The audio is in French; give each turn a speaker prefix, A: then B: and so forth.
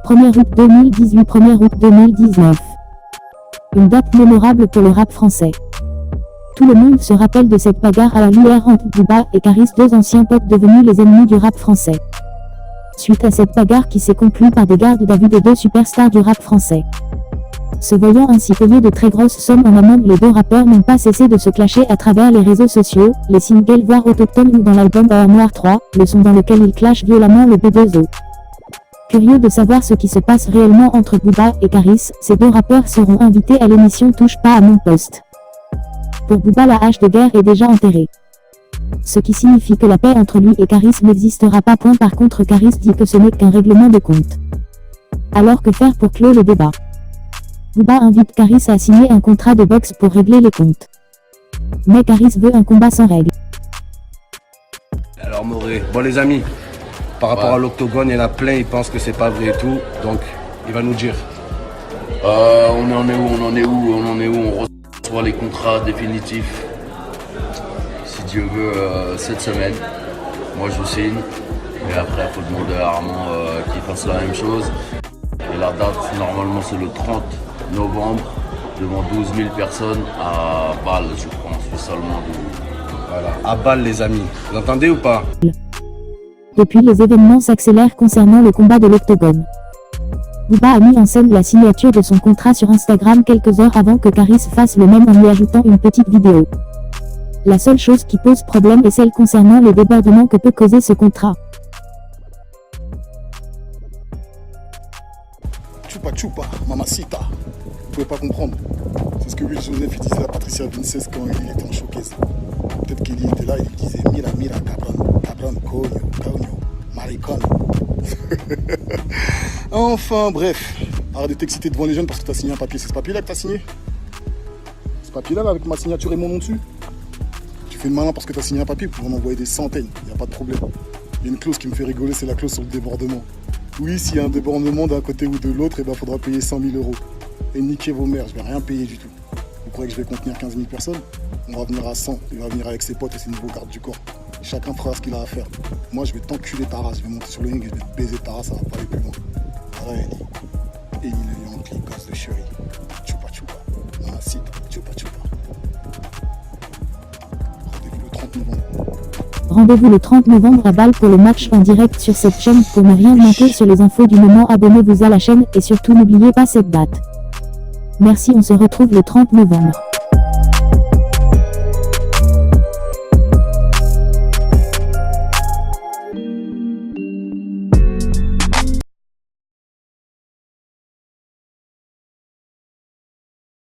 A: 1er août 2018, 1er août 2019. Une date mémorable pour le rap français. Tout le monde se rappelle de cette bagarre à la lueur entre Booba et Caris, deux anciens potes devenus les ennemis du rap français. Suite à cette bagarre qui s'est conclue par des gardes à vue des deux superstars du rap français. Se voyant ainsi payer de très grosses sommes en amende, les deux rappeurs n'ont pas cessé de se clasher à travers les réseaux sociaux, les singles voire autochtones ou dans l'album Heure Noire 3, le son dans lequel ils clashent violemment le B2O. Curieux de savoir ce qui se passe réellement entre Booba et Caris, ces deux rappeurs seront invités à l'émission Touche pas à mon poste. Pour Booba, la hache de guerre est déjà enterrée. Ce qui signifie que la paix entre lui et Caris n'existera pas. Par contre, Caris dit que ce n'est qu'un règlement de compte. Alors que faire pour clore le débat? Booba invite Caris à signer un contrat de boxe pour régler les comptes. Mais Caris veut un combat sans règles.
B: Alors Moré, bon les amis, par rapport à l'octogone, il y en a plein, ils pensent que c'est pas vrai et tout, donc il va nous dire.
C: On en est où On reçoit les contrats définitifs, si Dieu veut, cette semaine. Moi je signe, et après il faut demander à Armand qu'il fasse la même chose. Et la date, normalement c'est le 30 novembre, devant 12 000 personnes à Bâle, je crois, en Suisse allemande.
B: Voilà, à Bâle les amis, vous entendez ou pas?
A: Depuis, les événements s'accélèrent concernant le combat de l'octogone. Booba a mis en scène la signature de son contrat sur Instagram quelques heures avant que Caris fasse le même en lui ajoutant une petite vidéo. La seule chose qui pose problème est celle concernant le débordement que peut causer ce contrat.
D: Chupa chupa, mamacita. Vous pouvez pas comprendre. C'est ce que Will Joseph disait à Patricia Vinces quand il était en showcase. Peut-être qu'il était là, il lui disait mira, mira, cabron, coño, maricon. Enfin, bref. Arrête de t'exciter devant les jeunes parce que t'as signé un papier. C'est ce papier-là que t'as signé? Ce papier-là, avec ma signature et mon nom dessus? Tu fais le malin parce que t'as signé un papier pour en envoyer des centaines. Y a pas de problème. Il y a une clause qui me fait rigoler, c'est la clause sur le débordement. Oui, s'il y a un débordement d'un côté ou de l'autre, il faudra payer 100 000 €. Et niquez vos mères, je vais rien payer du tout. Vous croyez que je vais contenir 15 000 personnes? On va venir à 100, il va venir avec ses potes et ses nouveaux gardes du corps. Chacun fera ce qu'il a à faire. Moi, je vais t'enculer ta race, je vais monter sur le ring et je vais te baiser ta race, ça va pas aller plus loin. Ouais, Eli le Yankee, gosse de chérie. Chupa chupa, mamacita, chupa chupa. Rendez-vous le 30 novembre.
A: Rendez-vous le 30 novembre à Bâle pour le match en direct sur cette chaîne. Pour ne rien manquer sur les infos du moment, abonnez-vous à la chaîne et surtout n'oubliez pas cette date. Merci, on se retrouve le 30 novembre.